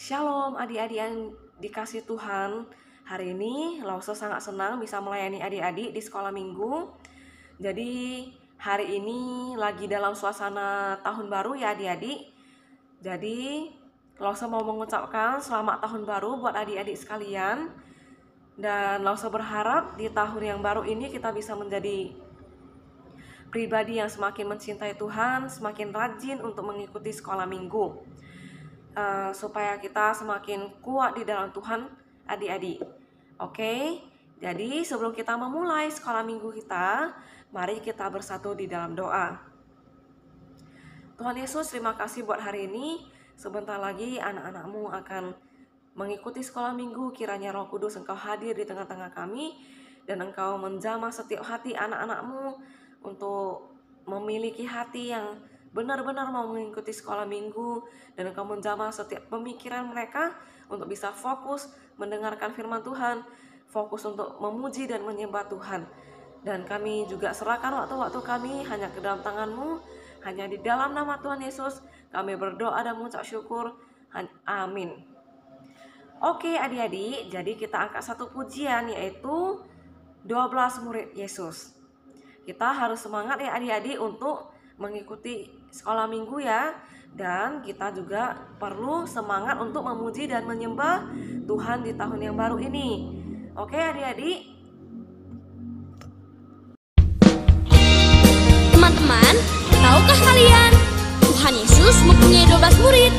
Shalom adik-adik yang dikasih Tuhan. Hari ini Lause sangat senang bisa melayani adik-adik di sekolah minggu. Jadi hari ini lagi dalam suasana tahun baru ya adik-adik. Jadi Lause mau mengucapkan selamat tahun baru buat adik-adik sekalian. Dan Lause berharap di tahun yang baru ini kita bisa menjadi pribadi yang semakin mencintai Tuhan, semakin rajin untuk mengikuti sekolah minggu. Supaya kita semakin kuat di dalam Tuhan adik-adik. Oke, jadi sebelum kita memulai sekolah minggu kita, mari kita bersatu di dalam doa. Tuhan Yesus, terima kasih buat hari ini. Sebentar lagi anak-anak-Mu akan mengikuti sekolah minggu. Kiranya Roh Kudus Engkau hadir di tengah-tengah kami, dan Engkau menjamah setiap hati anak-anak-Mu untuk memiliki hati yang benar-benar mau mengikuti sekolah minggu, dan Engkau menjamah setiap pemikiran mereka untuk bisa fokus mendengarkan firman Tuhan, fokus untuk memuji dan menyembah Tuhan. Dan kami juga serahkan waktu-waktu kami hanya ke dalam tangan-Mu, hanya di dalam nama Tuhan Yesus kami berdoa dan mengucap syukur. Amin. Oke adik-adik, jadi kita angkat satu pujian, yaitu 12 murid Yesus. Kita harus semangat ya adik-adik untuk mengikuti sekolah minggu ya. Dan kita juga perlu semangat untuk memuji dan menyembah Tuhan di tahun yang baru ini. Oke adik-adik. Teman-teman, tahukah kalian Tuhan Yesus mempunyai 12 murid?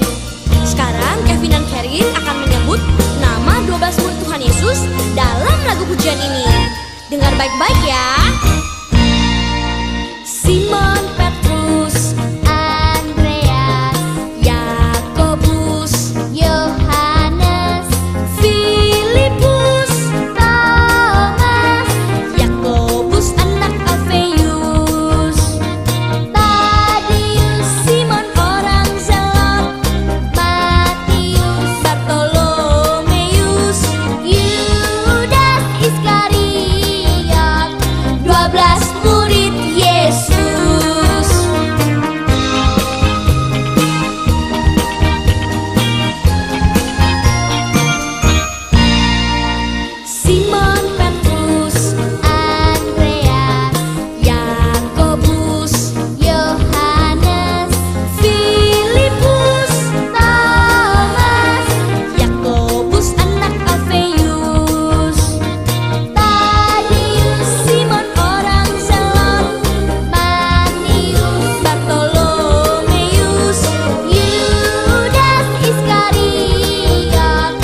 Sekarang Kevin dan Karin akan menyebut nama 12 murid Tuhan Yesus dalam lagu pujian ini. Dengar baik-baik ya. Simon Petrus, Andreas, Yakobus, Yohanes, Filipus, Thomas, Yakobus anak Alfeus, Tadius, Simon orang Zelot, Matius, Bartolomeus, Yudas Iskariot, 12 murid Yesus. Simon Petrus, Andreas, Yakobus, Yohanes, Filipus, Thomas, Yakobus anak Alfeus, Tadius, Simon orang Zelot, Matius, Bartolomeus, Yudas Iskariot,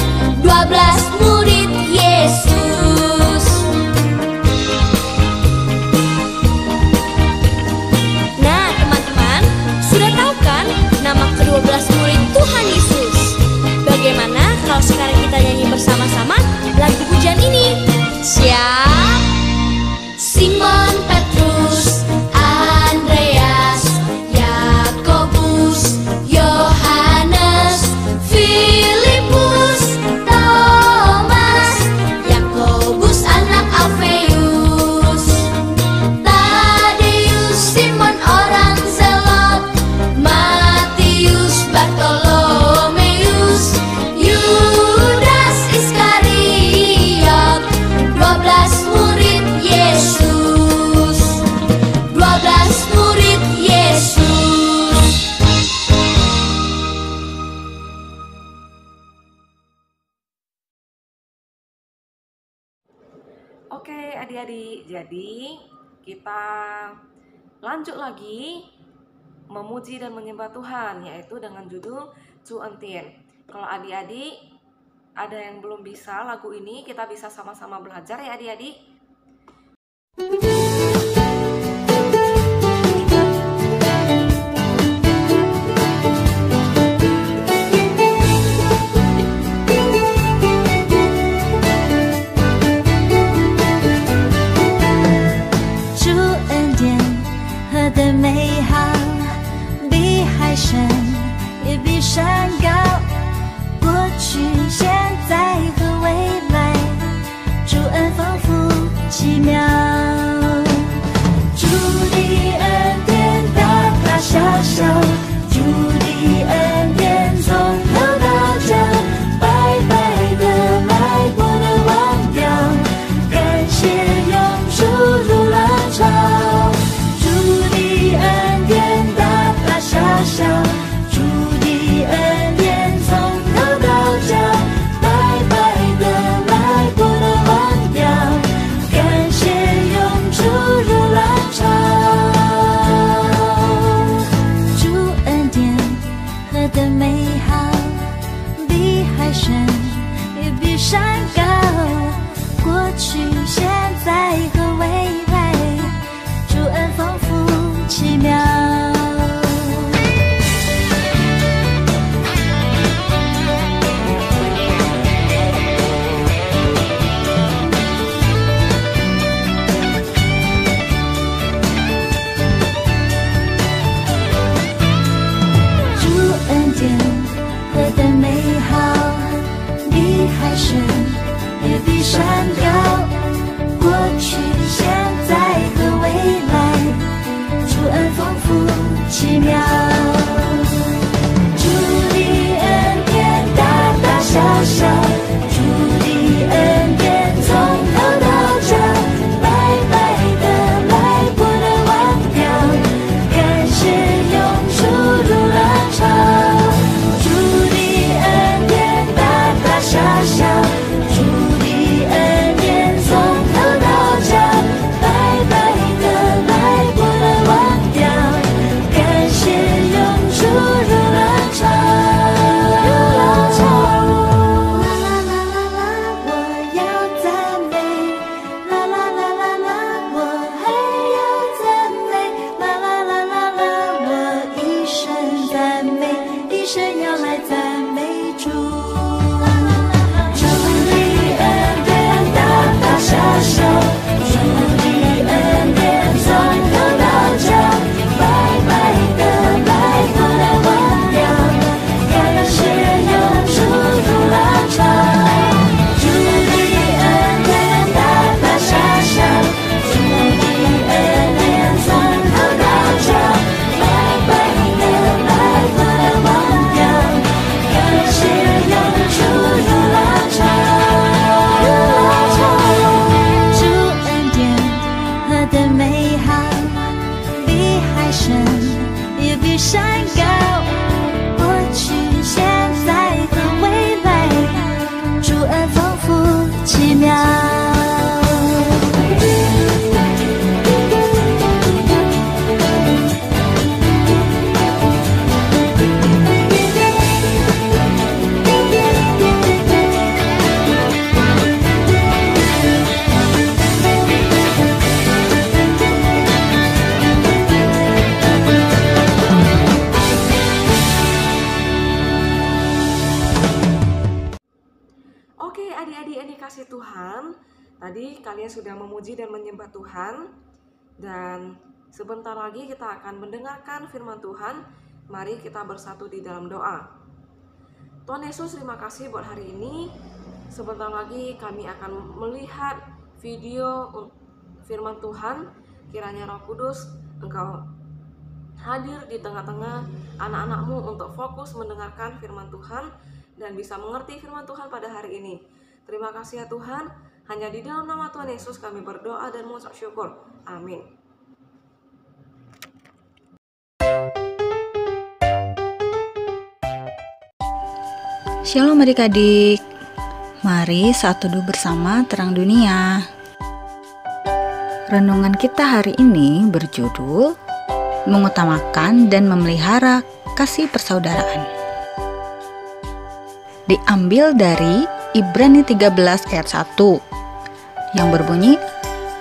12 murid Yesus. Nah teman-teman, sudah tahu kan nama ke-12 murid Tuhan Yesus? Bagaimana kalau sekarang kita nyanyi bersama-sama lagu pujian ini? Siap? Simon Petrus, Andreas, Yakobus, Yohanes, Filipus, Thomas, Yakobus anak Alfeus, Tadius, Simon orang Zelot, Matius, Bartolomeus, Yudas Iskariot, 12 murid Yesus, 12 murid Yesus. Oke adik-adik, jadi kita lanjut lagi memuji dan menyembah Tuhan, yaitu dengan judul Chu Entien. Kalau adik-adik ada yang belum bisa lagu ini, kita bisa sama-sama belajar ya adik-adik.主恩典何等美好，比海深也比山高，过去、现在和未来，主恩丰富奇妙。主的恩典大大小小，主的恩典从头到脚。美好，比海深也比山高。过去、现在和未来，主恩丰富奇妙。何等美好，比海深也比山高。过去、现在和未来，主恩丰富奇妙。主的恩典大大小小，主的恩典从头到脚，白白的来不能忘掉，感谢永驻如浪潮。小小主的恩典从头到脚，白白的来不能忘掉，感谢永驻如浪潮。啦啦啦啦啦，我要赞美，啦啦啦啦啦，我还要赞美，啦啦啦啦啦，我一生赞美，一生要来赞美主。小小主的恩典从头到脚，白白的来不能忘掉，感谢永驻如浪潮。主的恩典大大小小，主的恩典从头到脚，白白的来不能忘掉，感谢永驻如浪潮。也比山高，过去、现在和未来，主恩丰富奇妙。Adik-adik yang dikasih Tuhan, tadi kalian sudah memuji dan menyembah Tuhan, dan sebentar lagi kita akan mendengarkan firman Tuhan. Mari kita bersatu di dalam doa. Tuhan Yesus, terima kasih buat hari ini. Sebentar lagi kami akan melihat video firman Tuhan. Kiranya Roh Kudus, Engkau hadir di tengah-tengah anak-anak-Mu untuk fokus mendengarkan firman Tuhan dan bisa mengerti firman Tuhan pada hari ini. Terima kasih ya Tuhan, hanya di dalam nama Tuhan Yesus kami berdoa dan mengucap syukur. Amin. Shalom adik-adik, mari saat teduh bersama Terang Dunia. Renungan kita hari ini berjudul Mengutamakan dan Memelihara Kasih Persaudaraan. Diambil dari Ibrani 13 ayat 1 yang berbunyi,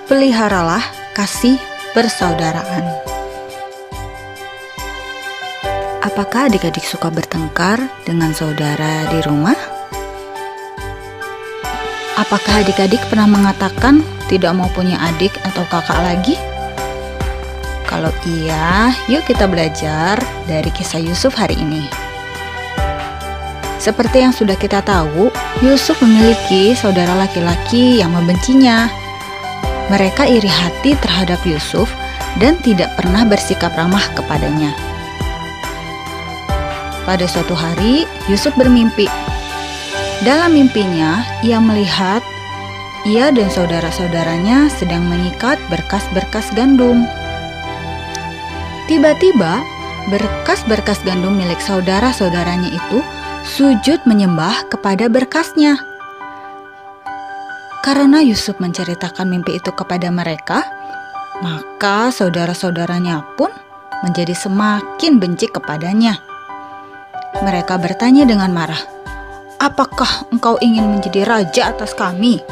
peliharalah kasih persaudaraan. Apakah adik-adik suka bertengkar dengan saudara di rumah? Apakah adik-adik pernah mengatakan tidak mau punya adik atau kakak lagi? Kalau iya, yuk kita belajar dari kisah Yusuf hari ini. Seperti yang sudah kita tahu, Yusuf memiliki saudara laki-laki yang membencinya. Mereka iri hati terhadap Yusuf dan tidak pernah bersikap ramah kepadanya. Pada suatu hari, Yusuf bermimpi. Dalam mimpinya, ia melihat ia dan saudara-saudaranya sedang mengikat berkas-berkas gandum. Tiba-tiba, berkas-berkas gandum milik saudara-saudaranya itu sujud menyembah kepada berkasnya. Karena Yusuf menceritakan mimpi itu kepada mereka, maka saudara-saudaranya pun menjadi semakin benci kepadanya. mereka bertanya dengan marah, "Apakah engkau ingin menjadi raja atas kami?"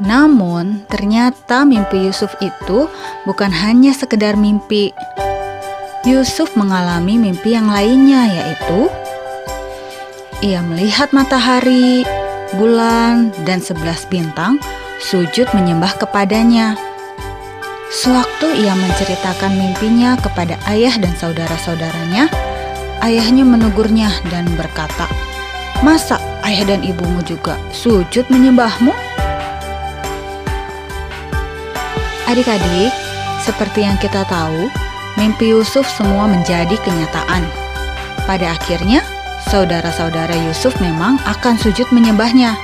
Namun, ternyata mimpi Yusuf itu bukan hanya sekedar mimpi. Yusuf mengalami mimpi yang lainnya, yaitu ia melihat matahari, bulan, dan 11 bintang sujud menyembah kepadanya. Sewaktu ia menceritakan mimpinya kepada ayah dan saudara-saudaranya, ayahnya menegurnya dan berkata, "Masa ayah dan ibumu juga sujud menyembahmu?" Adik-adik, seperti yang kita tahu, mimpi Yusuf semua menjadi kenyataan. Pada akhirnya, saudara-saudara Yusuf memang akan sujud menyembahnya.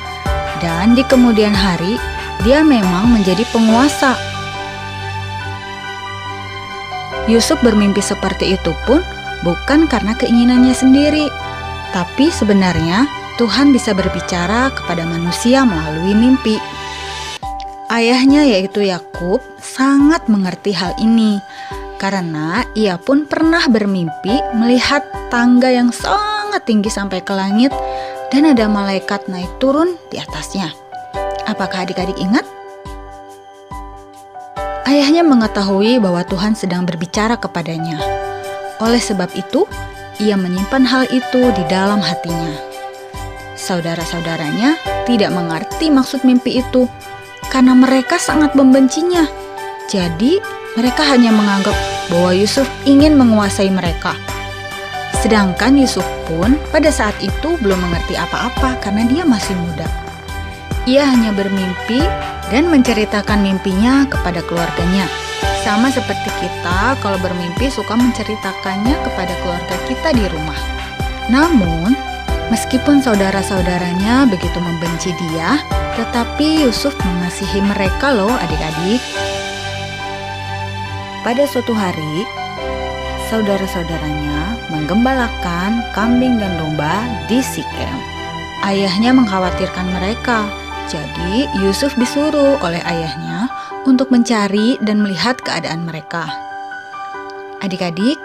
Dan di kemudian hari, dia memang menjadi penguasa. Yusuf bermimpi seperti itu pun bukan karena keinginannya sendiri. Tapi sebenarnya Tuhan bisa berbicara kepada manusia melalui mimpi. Ayahnya yaitu Yakub sangat mengerti hal ini karena ia pun pernah bermimpi melihat tangga yang sangat tinggi sampai ke langit dan ada malaikat naik turun di atasnya. Apakah adik-adik ingat? Ayahnya mengetahui bahwa Tuhan sedang berbicara kepadanya. Oleh sebab itu, ia menyimpan hal itu di dalam hatinya. Saudara-saudaranya tidak mengerti maksud mimpi itu karena mereka sangat membencinya. Jadi, mereka hanya menganggap bahwa Yusuf ingin menguasai mereka. Sedangkan Yusuf pun pada saat itu belum mengerti apa-apa karena dia masih muda. Ia hanya bermimpi dan menceritakan mimpinya kepada keluarganya. Sama seperti kita kalau bermimpi suka menceritakannya kepada keluarga kita di rumah. Namun, meskipun saudara-saudaranya begitu membenci dia, tetapi Yusuf mengasihi mereka loh adik-adik. Pada suatu hari, saudara-saudaranya menggembalakan kambing dan domba di Sikem. Ayahnya mengkhawatirkan mereka, jadi Yusuf disuruh oleh ayahnya untuk mencari dan melihat keadaan mereka. Adik-adik,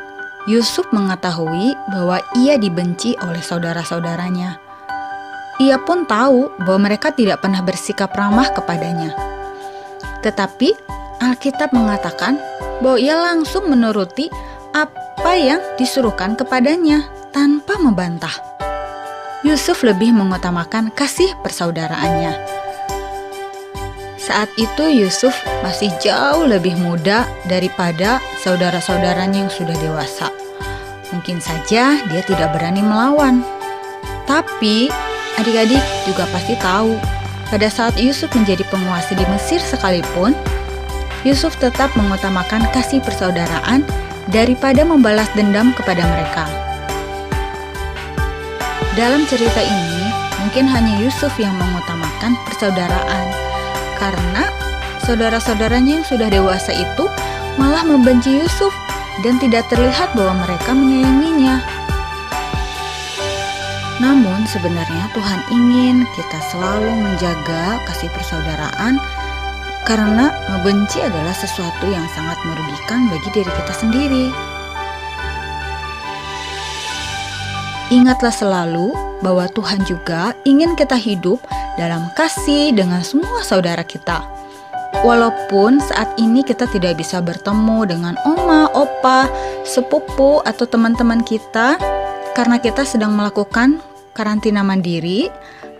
Yusuf mengetahui bahwa ia dibenci oleh saudara-saudaranya. Ia pun tahu bahwa mereka tidak pernah bersikap ramah kepadanya. Tetapi Alkitab mengatakan bahwa ia langsung menuruti apa yang disuruhkan kepadanya tanpa membantah. Yusuf lebih mengutamakan kasih persaudaraannya. Saat itu Yusuf masih jauh lebih muda daripada saudara-saudaranya yang sudah dewasa. Mungkin saja dia tidak berani melawan. Tapi adik-adik juga pasti tahu, pada saat Yusuf menjadi penguasa di Mesir sekalipun, Yusuf tetap mengutamakan kasih persaudaraan daripada membalas dendam kepada mereka. Dalam cerita ini, mungkin hanya Yusuf yang mengutamakan persaudaraan, karena saudara-saudaranya yang sudah dewasa itu malah membenci Yusuf dan tidak terlihat bahwa mereka menyayanginya. Namun sebenarnya Tuhan ingin kita selalu menjaga kasih persaudaraan karena membenci adalah sesuatu yang sangat merugikan bagi diri kita sendiri. Ingatlah selalu bahwa Tuhan juga ingin kita hidup dalam kasih dengan semua saudara kita. Walaupun saat ini kita tidak bisa bertemu dengan oma, opa, sepupu, atau teman-teman kita karena kita sedang melakukan karantina mandiri,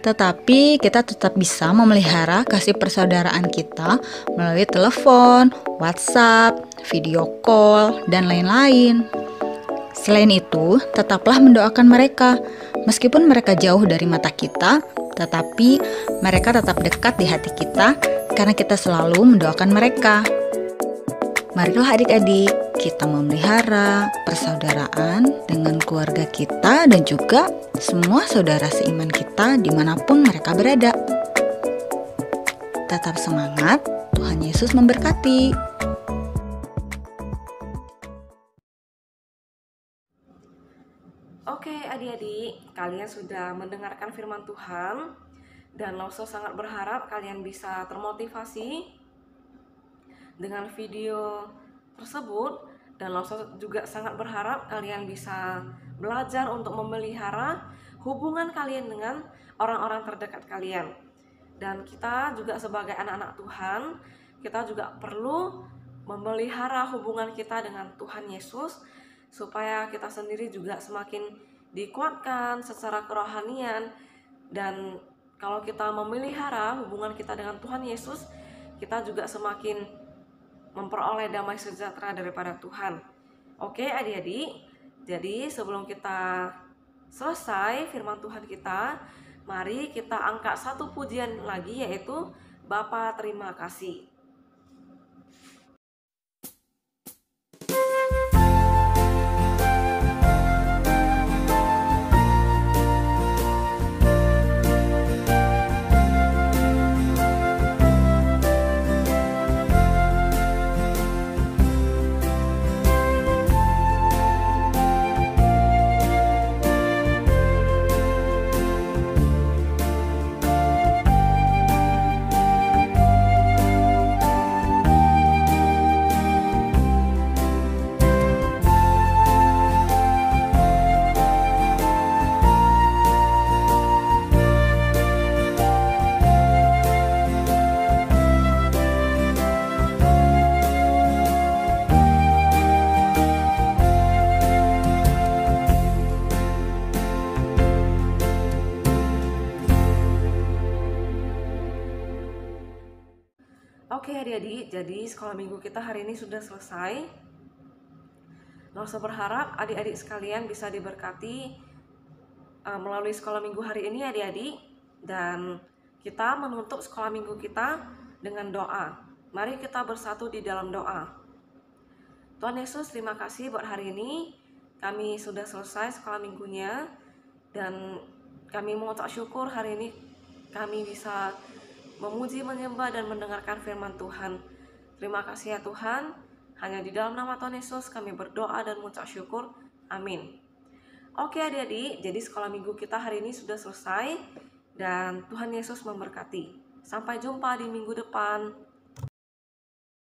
tetapi kita tetap bisa memelihara kasih persaudaraan kita melalui telepon, WhatsApp, video call, dan lain-lain. Selain itu, tetaplah mendoakan mereka. Meskipun mereka jauh dari mata kita, tetapi mereka tetap dekat di hati kita karena kita selalu mendoakan mereka. Marilah adik-adik, kita memelihara persaudaraan dengan keluarga kita dan juga semua saudara seiman kita dimanapun mereka berada. Tetap semangat, Tuhan Yesus memberkati. Oke adik-adik, kalian sudah mendengarkan firman Tuhan dan Lauso sangat berharap kalian bisa termotivasi dengan video tersebut Dan Lausa juga sangat berharap kalian bisa belajar untuk memelihara hubungan kalian dengan orang-orang terdekat kalian. Dan kita juga sebagai anak-anak Tuhan, kita juga perlu memelihara hubungan kita dengan Tuhan Yesus, supaya kita sendiri juga semakin dikuatkan secara kerohanian. Dan kalau kita memelihara hubungan kita dengan Tuhan Yesus, kita juga semakin memperoleh damai sejahtera daripada Tuhan. Oke adik-adik, jadi sebelum kita selesai firman Tuhan kita, mari kita angkat satu pujian lagi, yaitu Bapa terima kasih. Oke adik-adik, jadi sekolah minggu kita hari ini sudah selesai. Lausa berharap adik-adik sekalian bisa diberkati melalui sekolah minggu hari ini adik-adik. Dan kita menutup sekolah minggu kita dengan doa. Mari kita bersatu di dalam doa. Tuhan Yesus, terima kasih buat hari ini. Kami sudah selesai sekolah minggunya. Dan kami mengucap syukur hari ini kami bisa memuji, menyembah, dan mendengarkan firman Tuhan. Terima kasih ya Tuhan. Hanya di dalam nama Tuhan Yesus kami berdoa dan mengucap syukur. Amin. Oke adik-adik, jadi sekolah minggu kita hari ini sudah selesai. Dan Tuhan Yesus memberkati. Sampai jumpa di minggu depan.